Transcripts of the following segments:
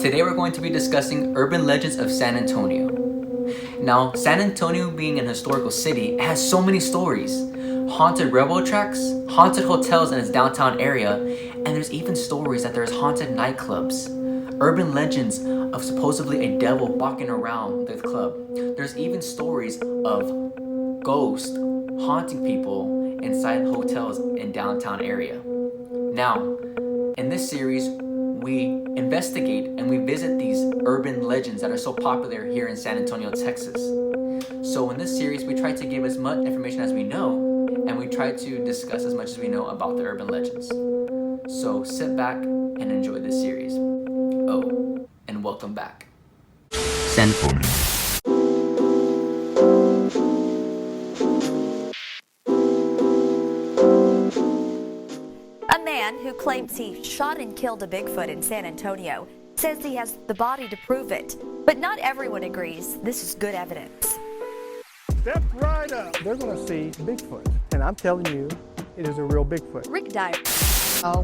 Today we're going to be discussing urban legends of San Antonio. Now, San Antonio being an historical city, it has so many stories. Haunted railroad tracks, haunted hotels in its downtown area, and there's even stories that there's haunted nightclubs. Urban legends of supposedly a devil walking around the club. There's even stories of ghosts haunting people inside hotels in downtown area. Now, in this series, we investigate and we visit these urban legends that are so popular here in San Antonio, Texas. So in this series, we try to give as much information as we know, and we try to discuss as much as we know about the urban legends. So sit back and enjoy this series. Oh, and welcome back. San Antonio. A man who claims he shot and killed a Bigfoot in San Antonio says he has the body to prove it. But not everyone agrees this is good evidence. Step right up. They're going to see Bigfoot. And I'm telling you, it is a real Bigfoot. Rick Dyer.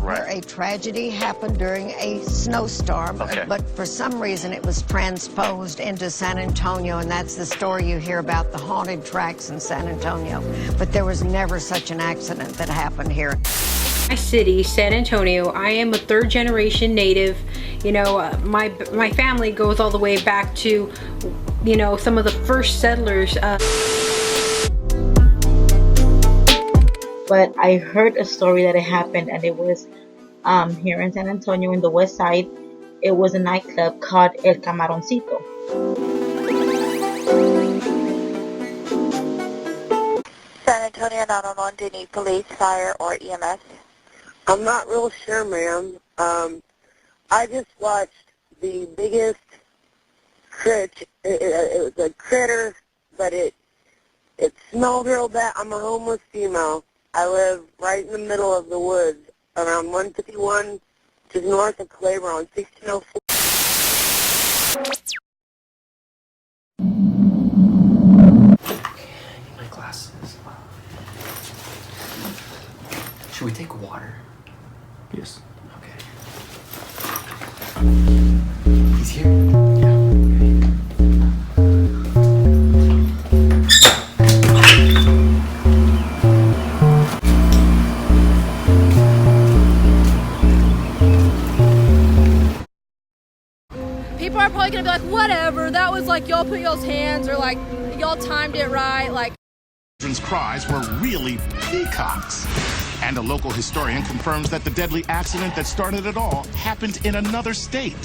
Where a tragedy happened during a snowstorm, but for some reason it was transposed into San Antonio, and that's the story you hear about, the haunted tracks in San Antonio. But there was never such an accident that happened here. My city, San Antonio, I am a third generation native. You know, my family goes all the way back to, you know, some of the first settlers. But I heard a story that it happened, and it was here in San Antonio in the west side. It was a nightclub called El Camaroncito. San Antonio 911, do you need police, fire, or EMS? I'm not real sure, ma'am. I just watched the biggest it was a critter, but it smelled real bad. I'm a homeless female. I live right in the middle of the woods, around 151, just north of Claiborne, on 1604. My glasses. Should we take water? Yes. Okay. He's here? Yeah. People are probably gonna be like, whatever, that was like y'all put y'all's hands, or like y'all timed it right, like. Children's cries were really peacocks. And a local historian confirms that the deadly accident that started it all happened in another state.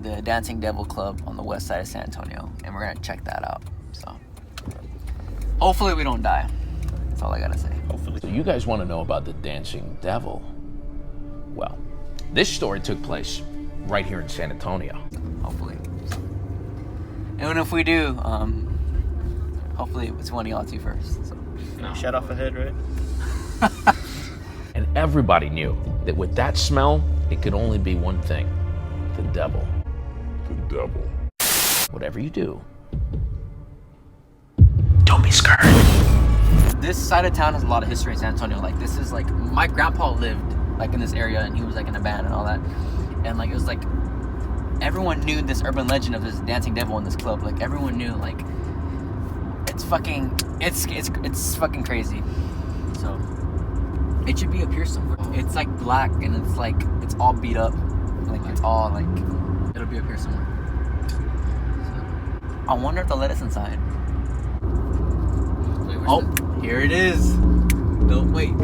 The Dancing Devil Club on the west side of San Antonio, and we're gonna check that out. So hopefully we don't die. That's all I gotta say. Hopefully. So you guys want to know about the Dancing Devil? Well, this story took place right here in San Antonio. Hopefully. And if we do, hopefully it's one of y'all two first. So. No. Shut off Fahed, right? And everybody knew that with that smell, it could only be one thing: the devil. The devil. Whatever you do, don't be scared. This side of town has a lot of history in San Antonio. Like, this is like, my grandpa lived like in this area, and he was like in a band and all that. And like, it was like, everyone knew this urban legend of this dancing devil in this club. Like, everyone knew, like, it's fucking crazy. So it should be up here somewhere. It's like black, and it's like, it's all beat up. Like, it's all like, it'll be up here somewhere. So, I wonder if they'll let us inside. Oh, here it is. No, wait,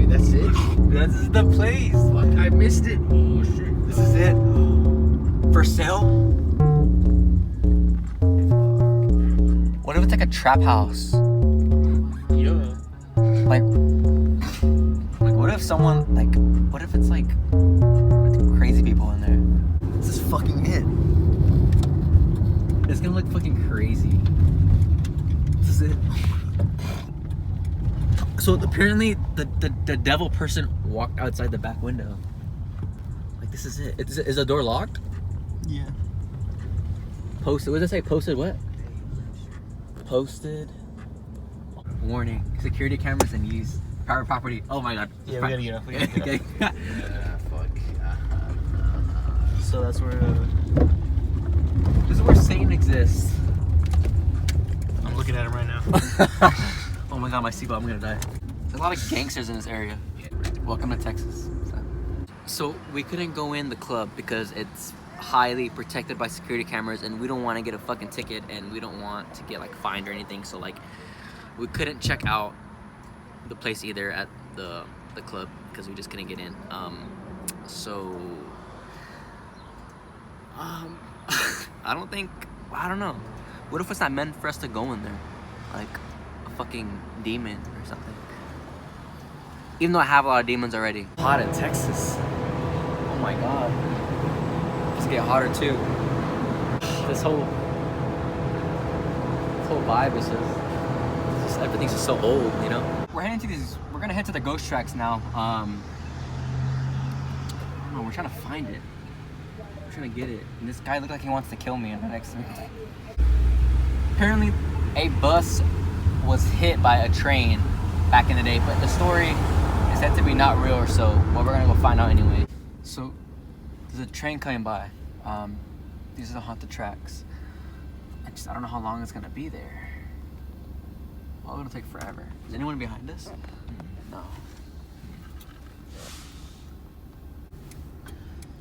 that's it? That's the place. Fuck, I missed it. Oh shit, this is it. For sale? What if it's like a trap house? Yeah. Like what if someone, like, what if it's like crazy people in there? This is fucking it. It's gonna look fucking crazy. This is it. So apparently the devil person walked outside the back window. Like, this is it. Is the door locked? Yeah. Posted. What does it say? Posted what? Posted Warning: security cameras and use private property. Oh my god. Yeah, we gotta get off. We gotta get off. Yeah, fuck. So that's where. This is where Satan exists. I'm looking at him right now. Oh my god, my seatbelt, I'm gonna die. There's a lot of gangsters in this area. Welcome to Texas. So we couldn't go in the club because it's highly protected by security cameras, and we don't want to get a fucking ticket, and we don't want to get like fined or anything. So like, we couldn't check out the place either at the club because we just couldn't get in. I don't know. What if it's not meant for us to go in there? Like a fucking demon or something. Even though I have a lot of demons already. Hot in Texas. Oh my god. Just get hotter too. This whole vibe is just everything's just so old, you know? We're gonna head to the ghost tracks now. I don't know, we're trying to find it. We're trying to get it. And this guy looked like he wants to kill me and next to me. Apparently a bus was hit by a train back in the day, but the story is said to be not real or so. Well, we're gonna go find out anyway. So there's a train coming by. These are the haunted tracks. I don't know how long it's gonna be there. Well, it'll take forever. Is anyone behind us? No.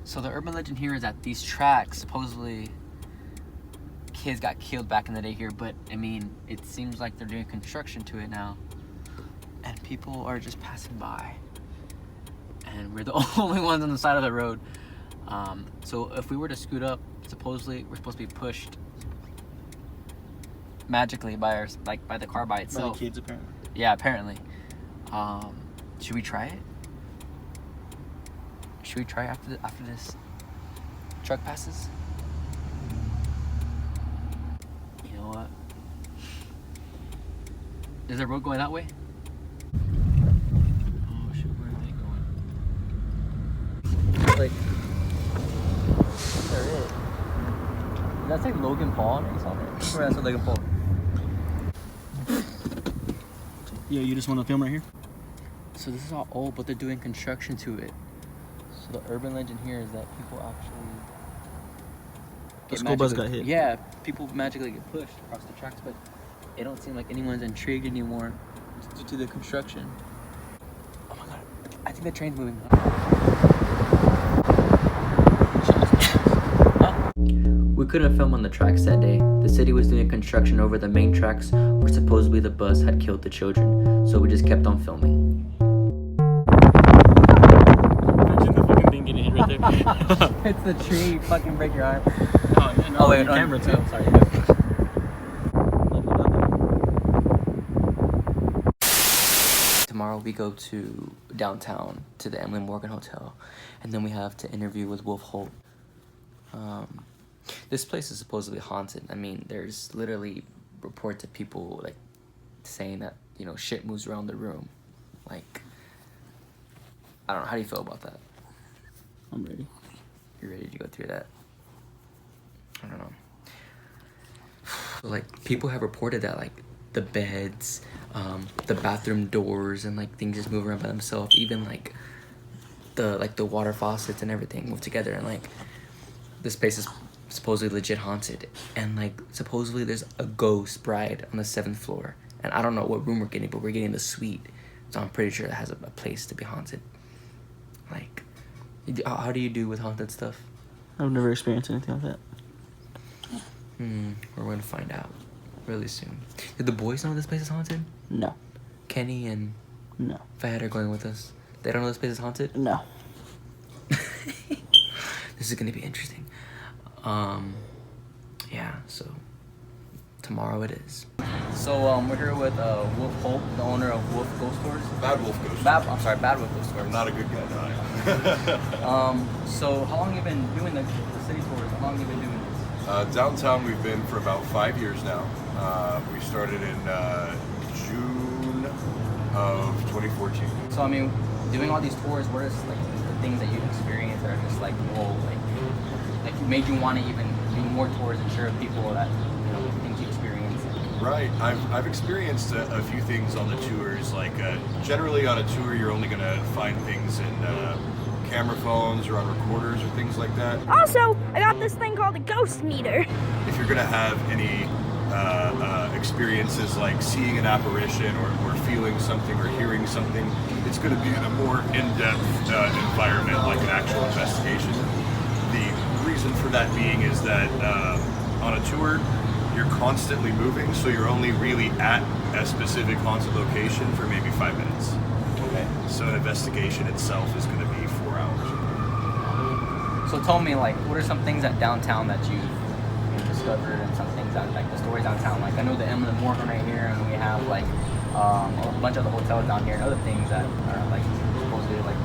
So the urban legend here is that these tracks, supposedly kids got killed back in the day here, but I mean, it seems like they're doing construction to it now. And people are just passing by. And we're the only ones on the side of the road. So if we were to scoot up, supposedly we're supposed to be pushed magically by the car by itself. By the kids, apparently. Yeah, apparently. Should we try it? Should we try after this truck passes? You know what? Is there a road going that way? Oh shit, where are they going? Like, there is. That's like Logan Paul on it. You saw that? Where that's Logan Paul. Yeah, you just want to film right here? So this is all old, but they're doing construction to it. So the urban legend here is that people actually The school bus got hit. Yeah, people magically get pushed across the tracks, but it don't seem like anyone's intrigued anymore due to the construction. Oh my god, I think the train's moving. We couldn't film on the tracks that day. The city was doing construction over the main tracks where supposedly the bus had killed the children, so we just kept on filming. Imagine the fucking thing getting hit right there. It's the tree, fucking break your arm. Oh, yeah, no, oh wait, the camera too. Oh, sorry. Tomorrow we go to downtown to the Emily Morgan Hotel, and then we have to interview with Wolf Holt. This place is supposedly haunted. I mean, there's literally reports of people like saying that, you know, shit moves around the room. Like, I don't know. How do you feel about that? I'm ready. You ready to go through that? I don't know. Like, people have reported that, like, the beds, the bathroom doors, and like things just move around by themselves. Even like the water faucets and everything move together. And like, this place is supposedly legit haunted, and like supposedly there's a ghost bride on the 7th floor, and I don't know what room we're getting, but we're getting the suite, so I'm pretty sure it has a place to be haunted. Like, how do you do with haunted stuff? I've never experienced anything like that. We're gonna find out really soon. Did the boys know this place is haunted? No. Kenny and Fahed are going with us. They don't know this place is haunted? No. This is gonna be interesting. Yeah, so tomorrow it is. So we're here with Wolf Holt, the owner of Wolf Ghost Stores. Bad Wolf Ghost Stores. Bad Wolf Ghost Stores. I'm not a good guy, no. So how long have you been doing the city tours? How long have you been doing this? Downtown we've been for about 5 years now. We started in June of 2014. So I mean, doing all these tours, what are like the things that you've experienced that are just like, whoa, like made you want to even do more tours and share with people that, you know, things you experienced? Right. I've experienced a few things on the tours. Like generally on a tour, you're only gonna find things in camera phones or on recorders or things like that. Also, I got this thing called a ghost meter. If you're gonna have any experiences like seeing an apparition or feeling something or hearing something, it's gonna be in a more in-depth environment, like an actual investigation. The reason for that being is that on a tour, you're constantly moving, so you're only really at a specific haunted location for maybe 5 minutes. Okay. So an investigation itself is going to be 4 hours. So tell me, like, what are some things at downtown that you've discovered, and some things that, like, the stories downtown? Like, I know the Emily Morgan right here, and we have, like, a bunch of the hotels down here, and other things that are, like, supposedly, like,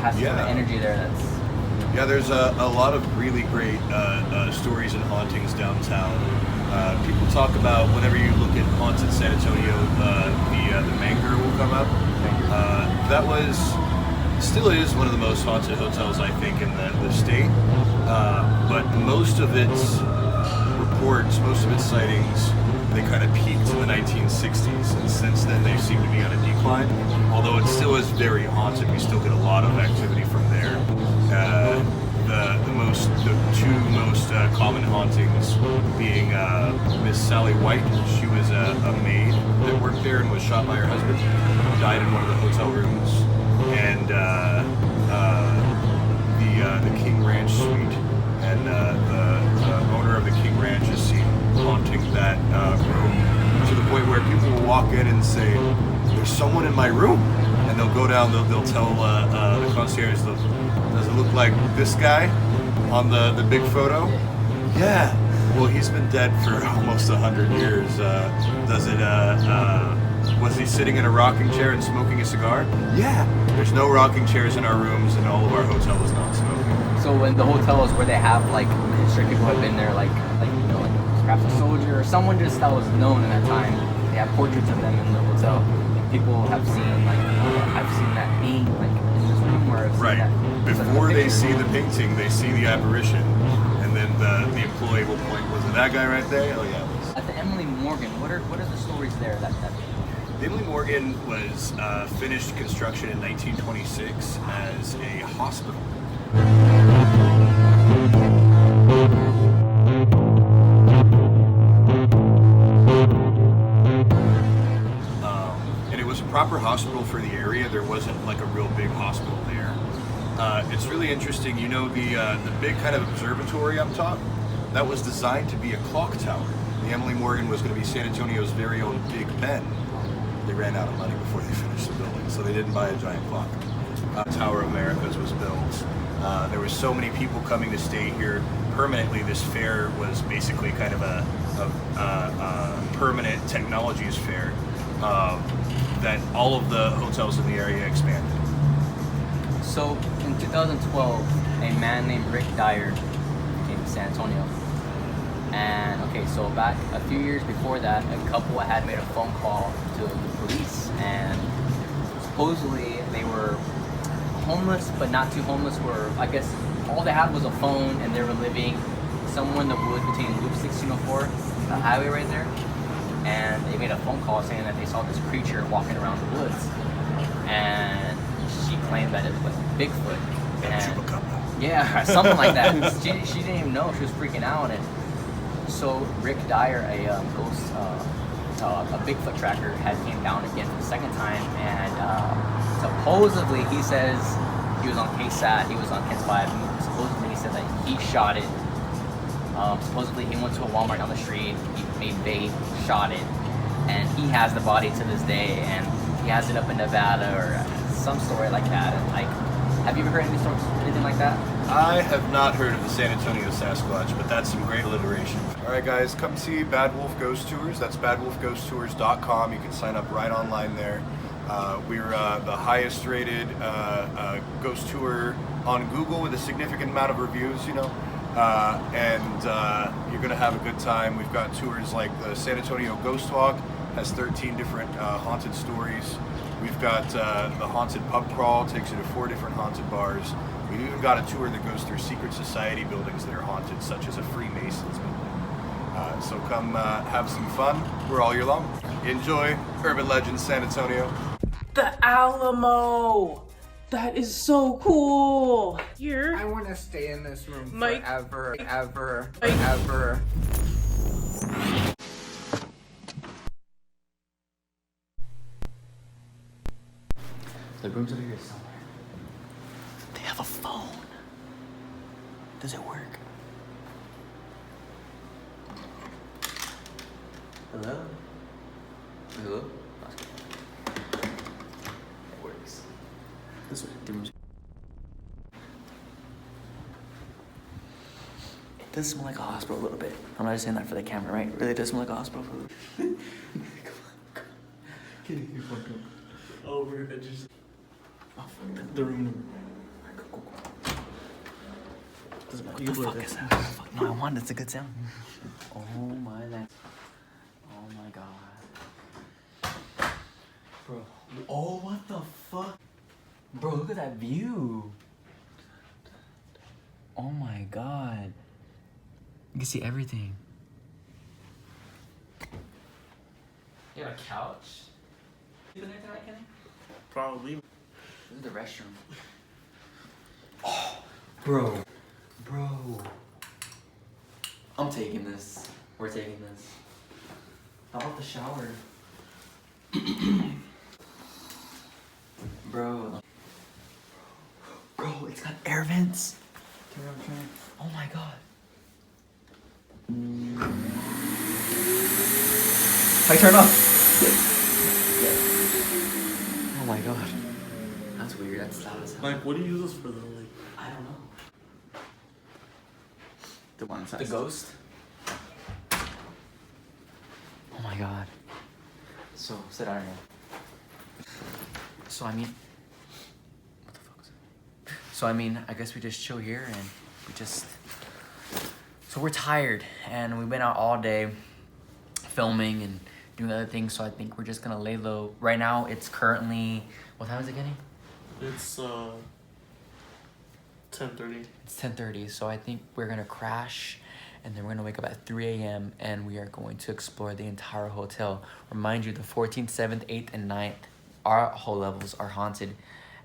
has some energy there that's... Yeah, there's a lot of really great stories and hauntings downtown. People talk about, whenever you look at haunted San Antonio, the Manger will come up. That still is one of the most haunted hotels, I think, in the state. But most of its reports, most of its sightings, they kind of peaked in the 1960s, and since then they seem to be on a decline. Although it still is very haunted, we still get a lot of activity from there. The two most common hauntings being Miss Sally White. She was a maid that worked there and was shot by her husband, died in one of the hotel rooms, and the King Ranch suite, and the owner of the King Ranch is seen haunting that room to the point where people will walk in and say, "There's someone in my room," and they'll go down. They'll tell the concierge, "Does it look like this guy on the big photo?" "Yeah." "Well, he's been dead for almost 100 years. Does it? Was he sitting in a rocking chair and smoking a cigar?" "Yeah." "There's no rocking chairs in our rooms, and all of our hotel is not smoking." So in the hotels where they have, like, history, people have been there, like you know, like perhaps a soldier or someone just that was known in that time. They have portraits of them in the hotel. People have seen, like, I've seen that being, like, in this room where I've seen that. Before they see the painting, they see the apparition, and then the employee will point, "Was it that guy right there?" "Oh yeah, it was." At the Emily Morgan, what are the stories there that The Emily Morgan was finished construction in 1926 as a hospital. And it was a proper hospital for the area. There wasn't like a real big hospital there. It's really interesting. You know, the big kind of observatory up top, that was designed to be a clock tower. The Emily Morgan was going to be San Antonio's very own Big Ben. They ran out of money before they finished the building, so they didn't buy a giant clock. Tower of Americas was built. There were so many people coming to stay here permanently. This fair was basically kind of a permanent technologies fair that all of the hotels in the area expanded. So in 2012, a man named Rick Dyer came to San Antonio. And okay, so back a few years before that, a couple had made a phone call to the police, and supposedly they were homeless, but not too homeless. Where I guess all they had was a phone, and they were living somewhere in the woods between Loop 1604, the highway right there. And they made a phone call saying that they saw this creature walking around the woods, and she claimed that it was Bigfoot. And, yeah, something like that. She didn't even know. She was freaking out. And so Rick Dyer, a Bigfoot tracker, had came down again for the second time, and supposedly he says he was on KSAT, he was on KENS 5, and supposedly he said that he shot it. Supposedly he went to a Walmart down the street, he made bait, shot it, and he has the body to this day, and he has it up in Nevada or some story like that. And like, have you ever heard any stories, anything like that? I have not heard of the San Antonio Sasquatch, but that's some great alliteration. All right, guys, come see Bad Wolf Ghost Tours. That's badwolfghosttours.com. You can sign up right online there. We're the highest rated ghost tour on Google with a significant amount of reviews, you know. And you're going to have a good time. We've got tours like the San Antonio Ghost Walk, has 13 different haunted stories. We've got the Haunted Pub Crawl, takes you to 4 different haunted bars. We've even got a tour that goes through secret society buildings that are haunted, such as a Freemasons building. So come have some fun. We're all year long. Enjoy Urban Legends San Antonio. The Alamo! That is so cool! Here. I want to stay in this room Mike. forever, ever, Mike. ever. The room's over here somewhere. They have a phone. Does it work? Hello? Hello? It works. This way. The room's... It does smell like a hospital a little bit. I'm not just saying that for the camera, right? It really does smell like a hospital for a little bit. Come on. Get in here, fuck up. Oh, we're just... Oh, the room number. What the fuck is that? Fuck, no, I want it. It's a good sound. Oh my god. Oh my god. Bro. Oh, what the fuck? Bro, look at that view. Oh my god. You can see everything. You have a couch? You been there tonight, Kenny? Probably. This is the restroom. Oh, bro. Bro. I'm taking this. We're taking this. How about the shower? Bro. Bro, it's got air vents. Turn on, turn on. Oh my god. I turn off. Oh my god. That's weird. That's loud as hell. Like, what do you use this for though? Like, I don't know. the one The ghost? Oh my god. So, sit down here. So, I mean... What the fuck is it? So, I mean, I guess we just chill here and we just... So, we're tired and we've been out all day filming and doing other things, so I think we're just gonna lay low. Right now, it's currently... What time is it getting? it's 10:30. It's 10:30, so I think we're gonna crash and then we're gonna wake up at 3 a.m. and we are going to explore the entire hotel. Remind you, the 14th, 7th, 8th, and 9th, our whole levels are haunted,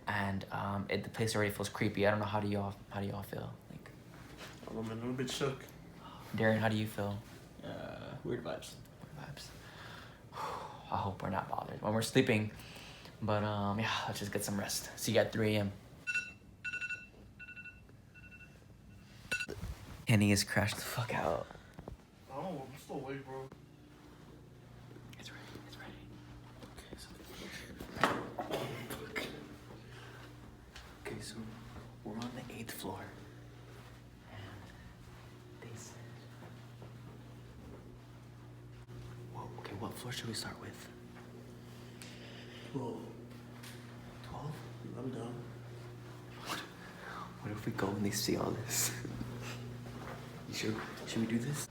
and the place already feels creepy. I don't know, how do y'all feel? Like, I'm a little bit shook. Darren, how do you feel? Weird vibes. Weird vibes. I hope we're not bothered when we're sleeping, but yeah, let's just get some rest. See you at 3 a.m. Kenny is crashed the fuck out. Oh, I'm still awake, bro. It's ready, it's ready. Okay, so we're on the 8th floor. And they said... Whoa, okay, what floor should we start with? 12. 12? I'm done. What if we go and they see all this? You sure? Should we do this?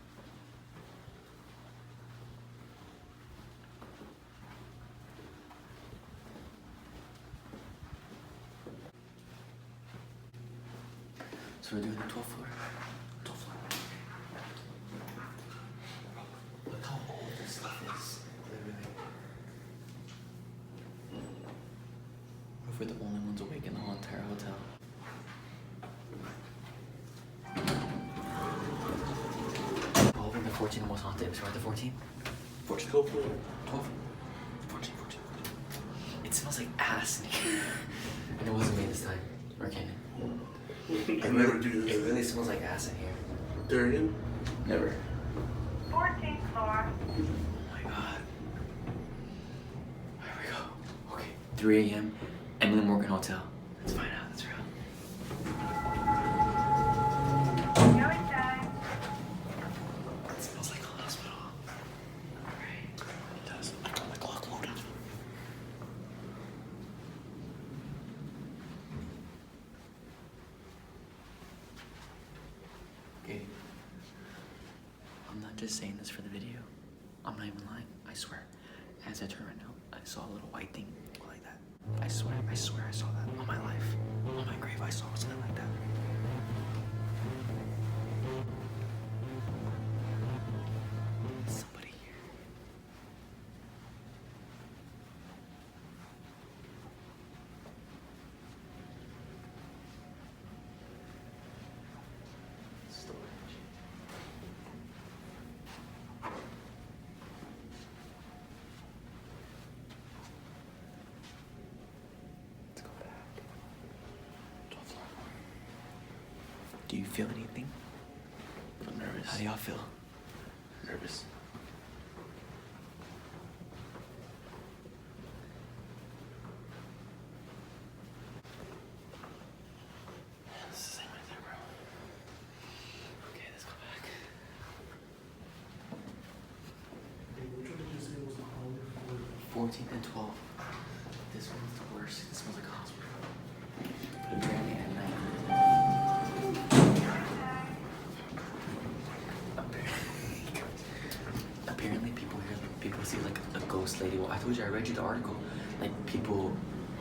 So we're doing the 12th floor? 12th floor. Look how old this stuff is. Literally. What if we're the only ones awake in the whole entire hotel? The 14 almost haunted. So we're at the 14? 14. 12. 12. 14. It smells like ass in here. And it wasn't me this time. Or Canyon. I never do this. It really smells like ass in here. Darien? Never. 14th floor. Oh my god. Here we go. Okay. 3 a.m. Emily Morgan Hotel. Let's find out. That's real. It smells like a hospital. Right. It does. I got my clock loaded. Okay. I'm not just saying this for the video. I'm not even lying. I swear. As I turn right now, I saw a little white thing go like that. I swear I saw that on my life. On my grave, I saw something like that. Do you feel anything? I'm nervous. How do y'all feel? Nervous. This is the same right there, bro. Okay, let's go back. Which one did you say was the hallway? 14th and 12th. This one's the worst. This smells like a hospital. But apparently at night. Apparently people see like a ghost lady. Well, I told you, I read you the article. Like people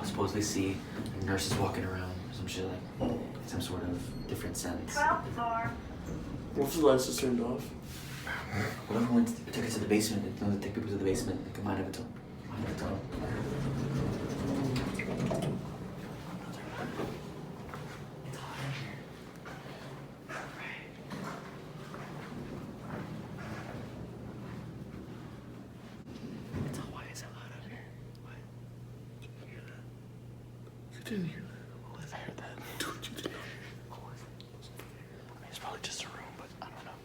supposedly see nurses walking around or some shit, like some sort of different sense. 12th floor. What if the lights just turned off? Whoever took it to the basement, they take people to the basement. Like, might have a tunnel. It's hot in here. Right. It's hot. Why is it hot up here? What? Did you hear that? You didn't hear that. What was I heard that? Dude, you did not. What was it? I mean, it's probably just a room, but I don't know.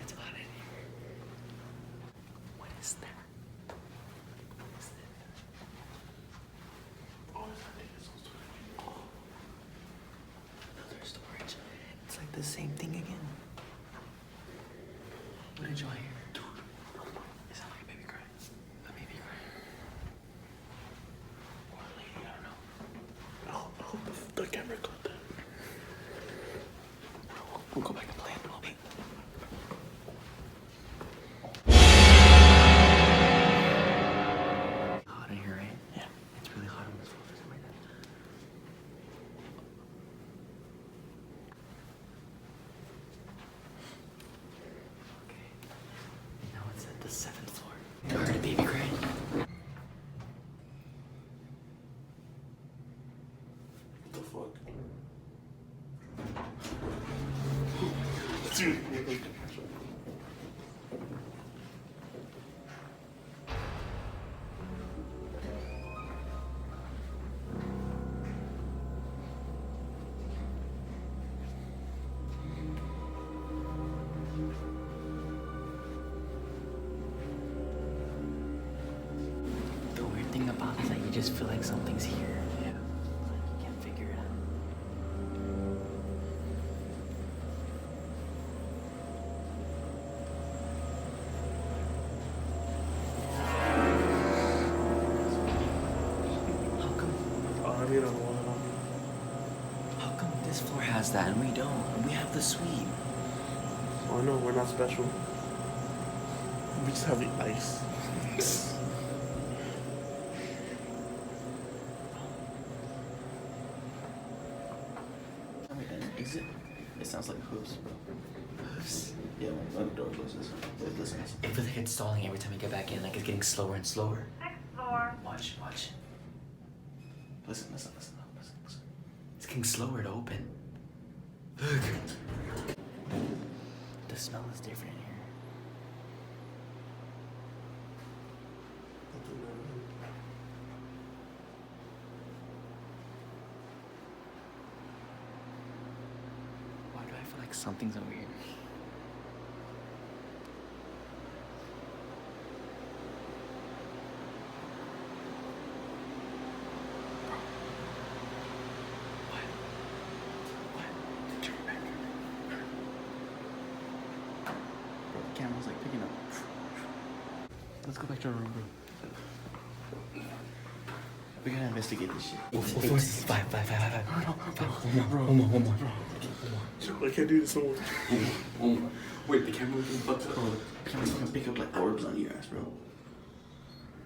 It's hot in here. What is that? What is that? Oh, is that diesel storage? Oh. Another storage. It's like the same thing again. What did y'all hear? Dude, is that like a baby crying? A baby crying. Or a lady, I don't know. I hope the camera caught that. We'll go back and play it. We'll be. Hot in here, right? Yeah. It's really hot on this floor for some reason. Okay. Now it's at the 7th floor. You heard a baby crying? What the fuck? Dude, The weird thing about it is that you just feel like something's here. Yeah. You can't figure it out. How come? I mean, I don't want How come this floor has that and we don't? We have the suite. Oh no, we're not special. We just have the ice. I mean, exit. It sounds like hooves, bro. Hooves. Yeah, when the door closes, it listens. It feels like it's stalling every time we get back in. Like it's getting slower and slower. 6th floor. Watch. Listen. It's getting slower to open. Look. The smell is different in here. Why do I feel like something's over here? Bro, the camera's like picking up. Let's go back to our room, bro. We gotta investigate this shit. Five. One more. I can't do this no more. One more. Wait, the camera was fucked up. The camera's gonna pick up like orbs on your ass, bro.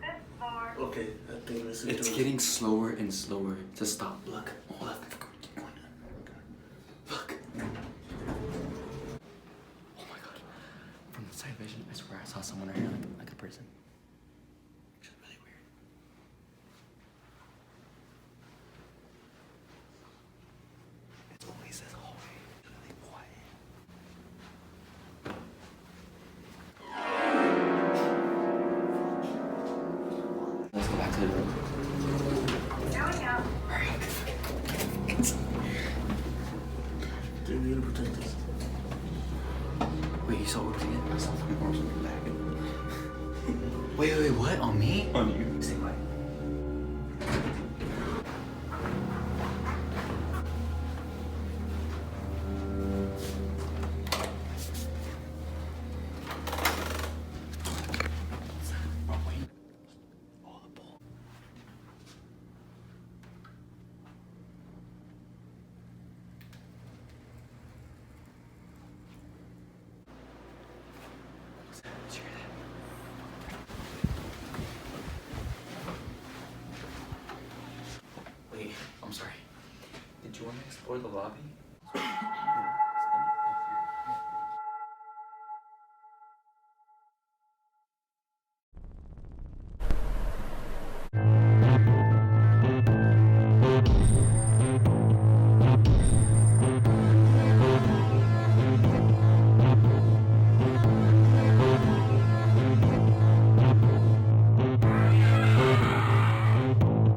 5th floor. Okay, I think this is It's getting slower and slower to stop. Look. Hold up. Keep going. Look. Oh my god. From the side vision, I swear I saw someone right here, like a person. Which is really weird. It's always this hallway. It's really quiet. Let's go back to the room. There we go. Hurry up. Wait, what? On me? On you. Stay quiet. Wait, I'm sorry. Did you want to explore the lobby?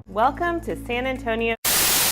Welcome to San Antonio,